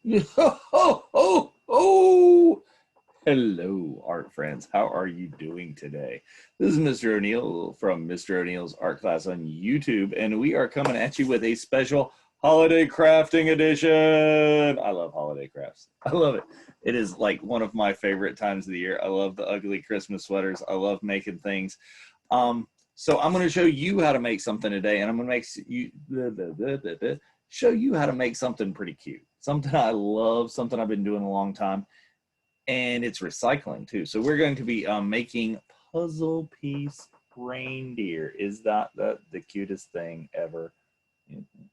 Ho, ho, ho. Hello, art friends. How are you doing today? This is Mr. O'Neill from Mr. O'Neill's Art Class on YouTube, and we are coming at you with a special holiday crafting edition. I love holiday crafts. I love it. It is like one of my favorite times of the year. I love the ugly Christmas sweaters. I love making things. So I'm going to show you how to make something today, and I'm going to show you how to make something pretty cute. Something I love, something I've been doing a long time, and it's recycling too. So we're going to be making puzzle piece reindeer. Is that the cutest thing ever?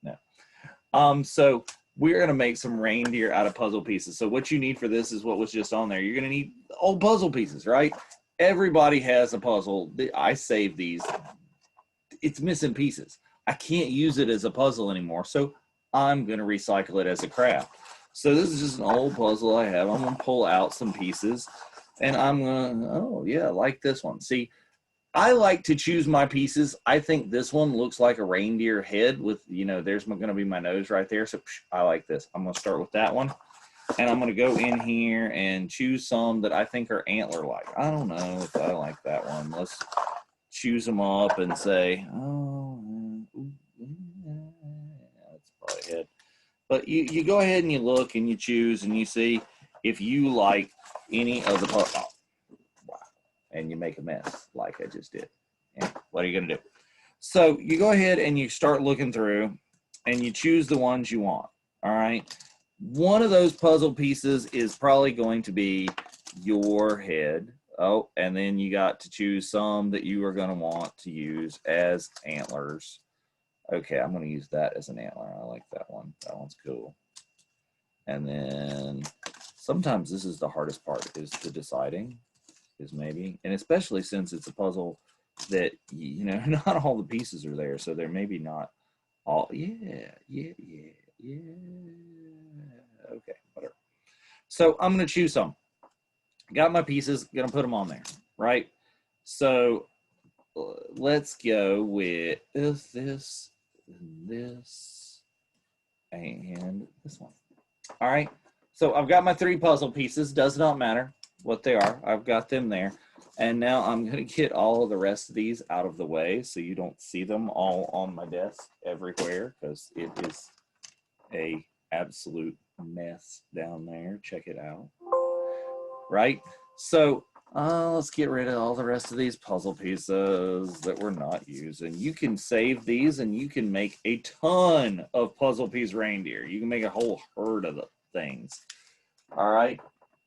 No. So we're going to make some reindeer out of puzzle pieces. So what you need for this is what was just on there. You're going to need old puzzle pieces, right? Everybody has a puzzle. I saved these. It's missing pieces. I can't use it as a puzzle anymore, so I'm going to recycle it as a craft. So this is just an old puzzle I have. I'm going to pull out some pieces, and I'm going to, oh yeah, like this one. See, I like to choose my pieces. I think this one looks like a reindeer head with, you know, there's going to be my nose right there. So I like this. I'm going to start with that one. And I'm going to go in here and choose some that I think are antler-like. I don't know if I like that one. Let's choose them up and say, oh, that's probably a head. But you go ahead and you look and you choose and you see if you like any of the parts. Oh, wow. And you make a mess like I just did. And what are you going to do? So you go ahead and you start looking through and you choose the ones you want. All right. One of those puzzle pieces is probably going to be your head. Oh, and then you got to choose some that you are going to want to use as antlers. Okay, I'm going to use that as an antler. I like that one. That one's cool. And then sometimes this is the hardest part, is the deciding, is maybe, and especially since it's a puzzle that, you know, not all the pieces are there, so they're maybe not all. Yeah. Okay, whatever. So I'm going to choose some. Got my pieces, going to put them on there, right? So let's go with this, and this one. All right. So I've got my three puzzle pieces. Does not matter what they are. I've got them there. And now I'm going to get all of the rest of these out of the way so you don't see them all on my desk everywhere, because it is a absolute mess down there. Check it out. Right? So let's get rid of all the rest of these puzzle pieces that we're not using. You can save these and you can make a ton of puzzle piece reindeer. You can make a whole herd of the things. All right.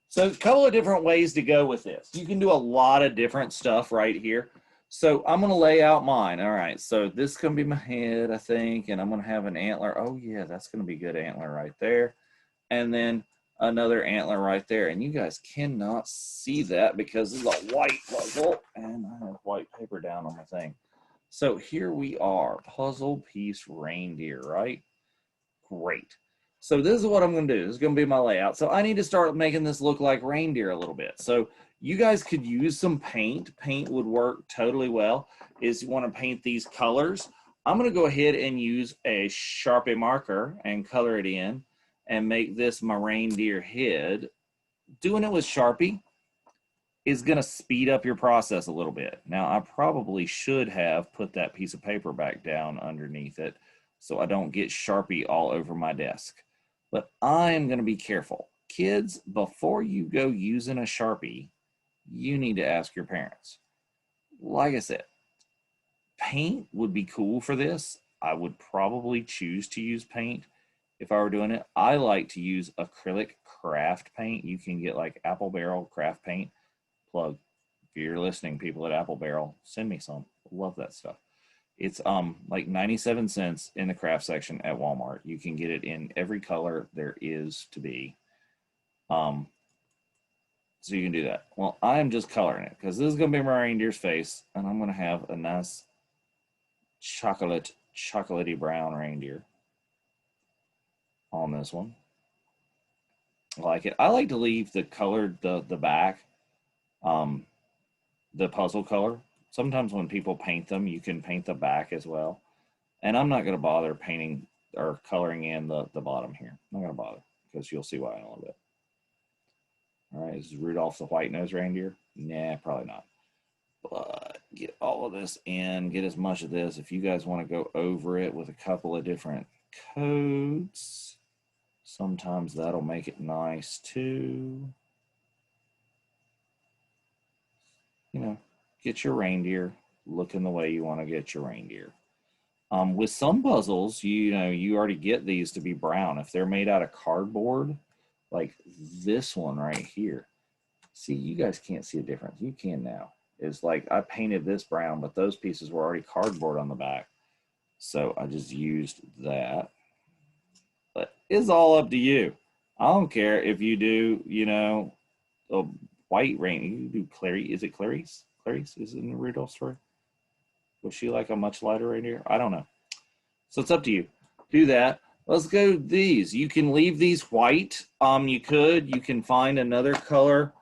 So a couple of different ways to go with this. You can do a lot of different stuff right here. So I'm going to lay out mine. All right. So this is going to be my head, I think, and I'm going to have an antler. Oh yeah, that's going to be good antler right there. And then another antler right there, and you guys cannot see that because this is a white puzzle and I have white paper down on my thing. So here we are, puzzle piece reindeer, right? Great. So this is what I'm going to do. This is going to be my layout. So I need to start making this look like reindeer a little bit. So you guys could use some paint. Paint would work totally well. Is you want to paint these colors. I'm going to go ahead and use a Sharpie marker and color it in and make this my reindeer head. Doing it with Sharpie is going to speed up your process a little bit. Now, I probably should have put that piece of paper back down underneath it so I don't get Sharpie all over my desk. But I'm going to be careful. Kids, before you go using a Sharpie, you need to ask your parents. Like I said, paint would be cool for this. I would probably choose to use paint if I were doing it. I like to use acrylic craft paint. You can get like Apple Barrel craft paint. Plug. If you're listening, people at Apple Barrel, send me some. Love that stuff. It's like 97 cents in the craft section at Walmart. You can get it in every color there is to be. So you can do that. Well, I'm just coloring it because this is going to be my reindeer's face, and I'm going to have a nice chocolatey brown reindeer on this one. I like it. I like to leave the colored, the back, the puzzle color. Sometimes when people paint them, you can paint the back as well. And I'm not going to bother painting or coloring in the bottom here. I'm not going to bother. because you'll see why in a little bit. All right, is Rudolph the white-nosed reindeer? Nah, probably not. But get all of this in, get as much of this. If you guys want to go over it with a couple of different coats, sometimes that'll make it nice too. You know, get your reindeer looking the way you want to get your reindeer. With some puzzles, you know, you already get these to be brown. If they're made out of cardboard, like this one right here. See, you guys can't see a difference. You can now. It's like I painted this brown, but those pieces were already cardboard on the back. So I just used that. But it's all up to you. I don't care if you do, you know, a white reindeer. You do Clary. Is it Clarice? Clarice? Is it in the Rudolph story? Was she like a much lighter reindeer? I don't know. So it's up to you. Do that. Let's go these. You can leave these white. You can find another color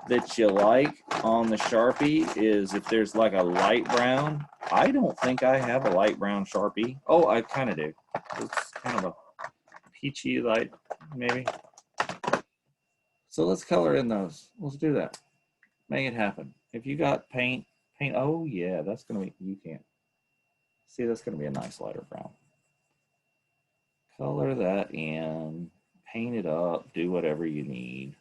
that you like on the Sharpie is if there's like a light brown. I don't think I have a light brown Sharpie. Oh, I kind of do. It's kind of a peachy light, maybe. So let's color in those. Let's do that. Make it happen. If you got paint. Oh yeah, that's gonna be, you can't. See, that's gonna be a nice lighter brown. Color that in, paint it up, do whatever you need.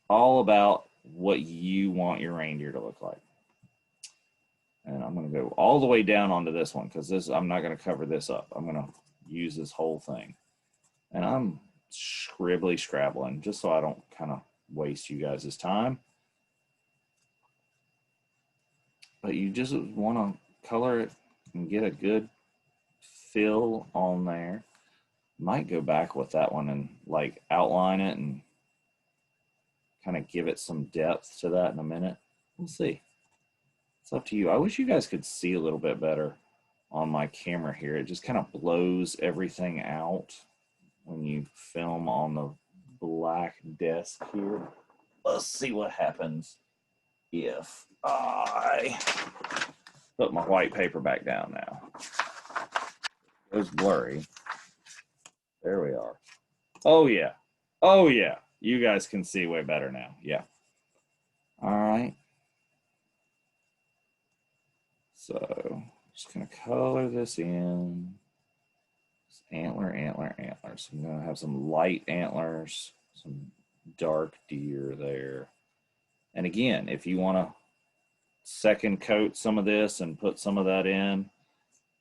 All about what you want your reindeer to look like. And I'm going to go all the way down onto this one because this, I'm not going to cover this up. I'm going to use this whole thing. And I'm scribbly scrabbling just so I don't kind of waste you guys' time. But you just want to color it and get a good fill on there. Might go back with that one and like outline it and kind of give it some depth to that in a minute. We'll see. It's up to you. I wish you guys could see a little bit better on my camera here. It just kind of blows everything out when you film on the black desk here. Let's see what happens if I put my white paper back down now. It was blurry. There we are. Oh yeah. Oh yeah. You guys can see way better now. Yeah. All right. So just gonna color this in. It's antler, antler, antler. So I'm gonna have some light antlers, some dark deer there. And again, if you want to second coat some of this and put some of that in,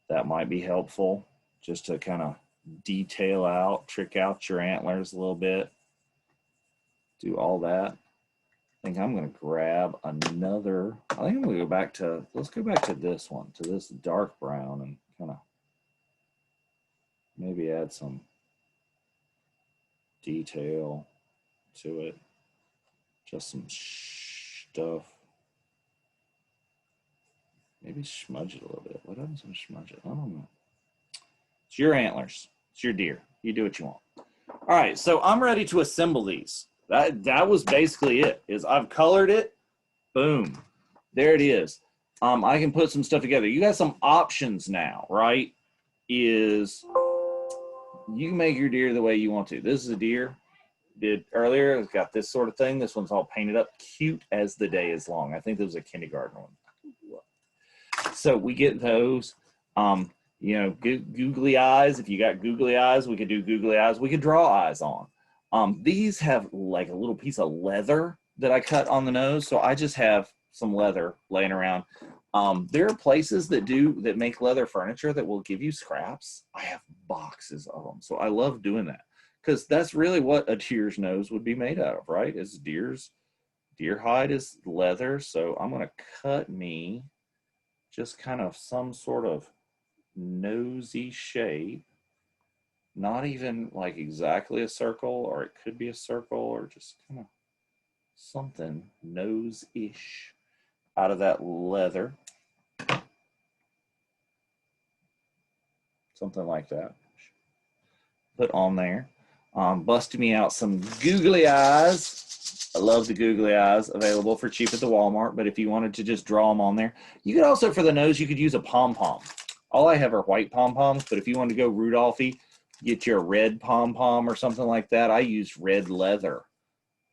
that might be helpful just to kind of detail out, trick out your antlers a little bit. Do all that. I think I'm going to grab another. I think I'm going to go back to, let's go back to this one, to this dark brown, and kind of maybe add some detail to it. Just some stuff. Maybe smudge it a little bit. What happens when I smudge it? I don't know. It's your antlers. It's your deer. You do what you want. All right, so I'm ready to assemble these. That was basically it. Is I've colored it. Boom. There it is. I can put some stuff together. You got some options now, right? Is you can make your deer the way you want to. This is a deer did earlier. It's got this sort of thing. This one's all painted up, cute as the day is long. I think this was a kindergarten one. So we get those. You know, googly eyes. If you got googly eyes, we could do googly eyes. We could draw eyes on. These have like a little piece of leather that I cut on the nose. So I just have some leather laying around. There are places that make leather furniture that will give you scraps. I have boxes of them. So I love doing that because that's really what a deer's nose would be made out of, right? Is deer hide is leather. So I'm going to cut me just kind of some sort of nosy shape, not even like exactly a circle, or it could be a circle, or just kind of something nose-ish out of that leather, something like that. Put on there. Busted me out some googly eyes. I love the googly eyes, available for cheap at the Walmart, but if you wanted to just draw them on there, you could also, for the nose, you could use a pom-pom. All I have are white pom-poms, but if you want to go Rudolphy, get you a red pom-pom or something like that. I used red leather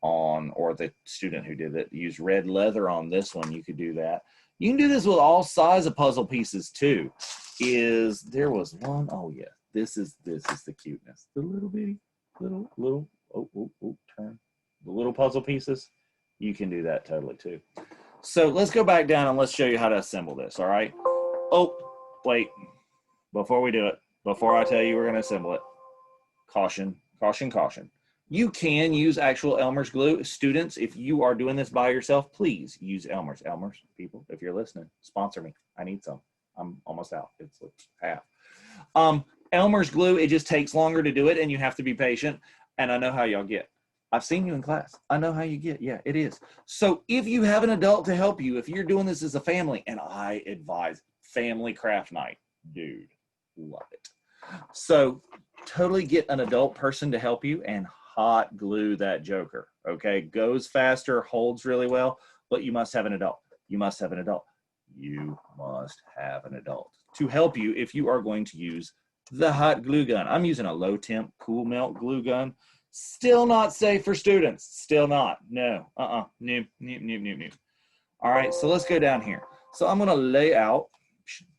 on, or the student who did it used red leather on this one. You could do that. You can do this with all size of puzzle pieces too. There was one, oh yeah, this is the cuteness. The little bitty, little, turn. The little puzzle pieces, you can do that totally too. So let's go back down and let's show you how to assemble this, all right? Oh, wait, before we do it, before I tell you we're gonna assemble it, caution, caution, caution. You can use actual Elmer's glue. Students, if you are doing this by yourself, please use Elmer's. Elmer's, people, if you're listening, sponsor me. I need some. I'm almost out. It's like half. Elmer's glue, it just takes longer to do it, and you have to be patient. And I know how y'all get. I've seen you in class. I know how you get. Yeah, it is. So if you have an adult to help you, if you're doing this as a family, and I advise family craft night, dude, love it. So totally get an adult person to help you and hot glue that joker, okay? Goes faster, holds really well, but you must have an adult. You must have an adult. You must have an adult to help you if you are going to use the hot glue gun. I'm using a low temp cool melt glue gun. Still not safe for students. Still not. No. Nope. All right, so let's go down here. So I'm gonna lay out,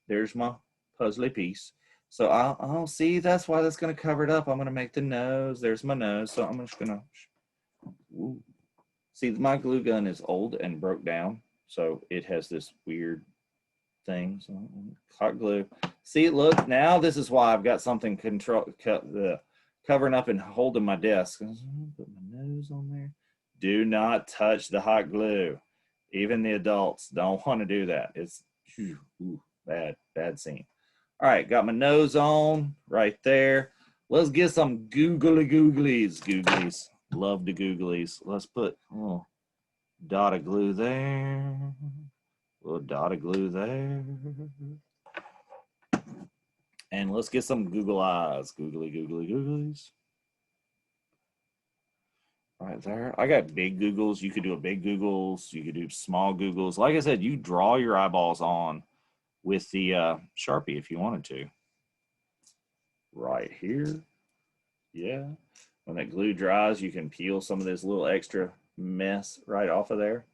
there's my puzzly piece. So I'll see, that's why that's gonna cover it up. I'm gonna make the nose, there's my nose. So I'm just gonna, ooh. See, my glue gun is old and broke down. So it has this weird thing. So hot glue. See, look, now this is why I've got something covering up and holding my desk. Put my nose on there. Do not touch the hot glue. Even the adults don't want to do that. It's bad scene. All right, got my nose on right there. Let's get some googlies. Love the googlies. Let's put dot of glue there. A little dot of glue there. And let's get some Google eyes. Googlies. Right there. I got big Googles. You could do a big Googles. You could do small Googles. Like I said, you draw your eyeballs on with the Sharpie if you wanted to. Right here. Yeah. When that glue dries, you can peel some of this little extra mess right off of there.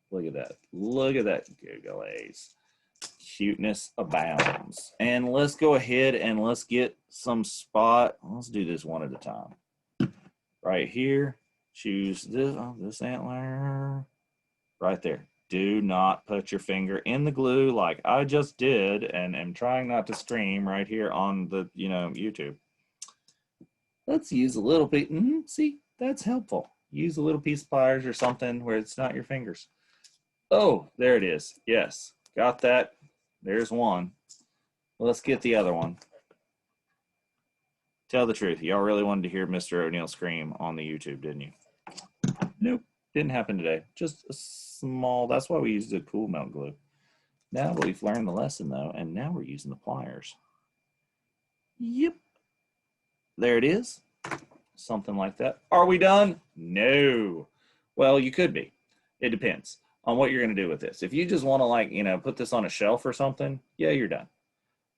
Look at that. Look at that Googles. Cuteness abounds. And let's go ahead and let's get some spot. Let's do this one at a time. Right here. Choose this antler right there. Do not put your finger in the glue like I just did and am trying not to stream right here on the, YouTube. Let's use a little bit. See, that's helpful. Use a little piece of pliers or something where it's not your fingers. Oh, there it is. Yes, got that. There's one. Let's get the other one. Tell the truth. Y'all really wanted to hear Mr. O'Neill scream on the YouTube, didn't you? Nope, didn't happen today. Just a small, that's why we used the cool melt glue. Now we've learned the lesson though, and now we're using the pliers. Yep. There it is. Something like that. Are we done? No. Well, you could be. It depends on what you're going to do with this. If you just want to put this on a shelf or something, yeah, you're done.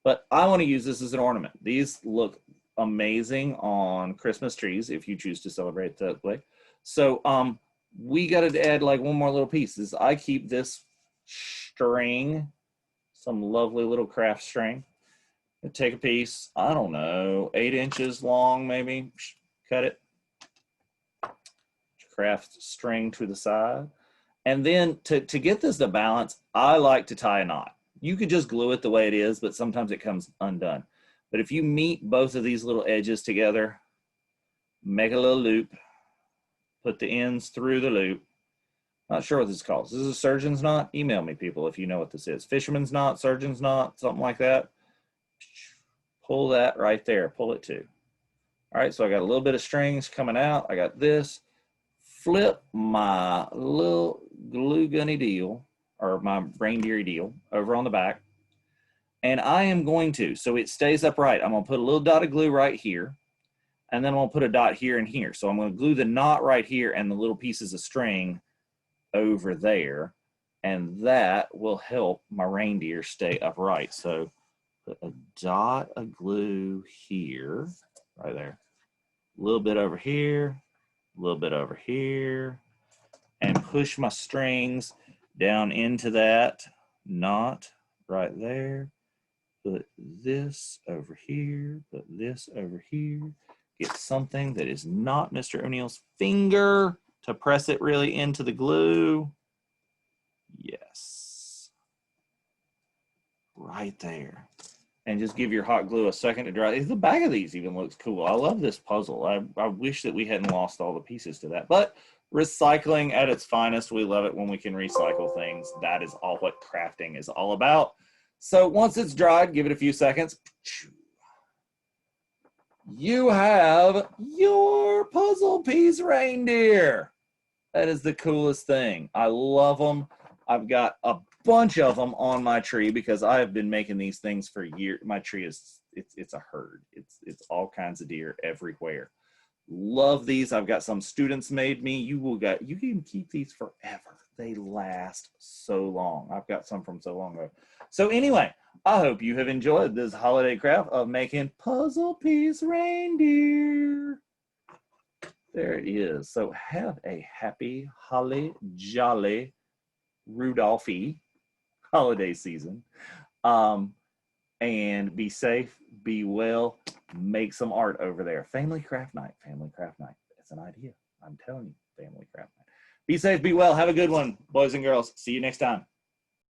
But I want to use this as an ornament. These look amazing on Christmas trees if you choose to celebrate that way. So we got to add one more little piece. I keep this string, some lovely little craft string. Take a piece, I don't know, 8 inches long maybe, cut it. Craft string to the side. And then to get this to balance, I like to tie a knot. You could just glue it the way it is, but sometimes it comes undone. But if you meet both of these little edges together, make a little loop, put the ends through the loop. Not sure what this is called. Is this a surgeon's knot? Email me, people, if you know what this is. Fisherman's knot, surgeon's knot, something like that. Pull that right there. Pull it too. All right, so I got a little bit of strings coming out. I got this. Flip my little glue gunny deal, or my reindeer deal, over on the back. And I am going to, so it stays upright, I'm going to put a little dot of glue right here. And then I'm going to put a dot here and here. So I'm going to glue the knot right here and the little pieces of string over there. And that will help my reindeer stay upright. So put a dot of glue here. right there. A little bit over here, a little bit over here, and push my strings down into that knot right there. Put this over here, put this over here. Get something that is not Mr. O'Neill's finger to press it really into the glue. Yes. Right there. And just give your hot glue a second to dry. The back of these even looks cool. I love this puzzle. I wish that we hadn't lost all the pieces to that. But recycling at its finest. We love it when we can recycle things. That is all what crafting is all about. So once it's dried, give it a few seconds. You have your puzzle piece reindeer. That is the coolest thing. I love them. I've got a bunch of them on my tree because I have been making these things for years. My tree is it's a herd. It's all kinds of deer everywhere. Love these. I've got some students made me. You can keep these forever. They last so long. I've got some from so long ago. So anyway, I hope you have enjoyed this holiday craft of making puzzle piece reindeer. There it is. So have a happy, holly jolly, Rudolphy holiday season. And be safe, be well, make some art over there. Family craft night, family craft night. It's an idea. I'm telling you, family craft night. Be safe, be well, have a good one, boys and girls. See you next time.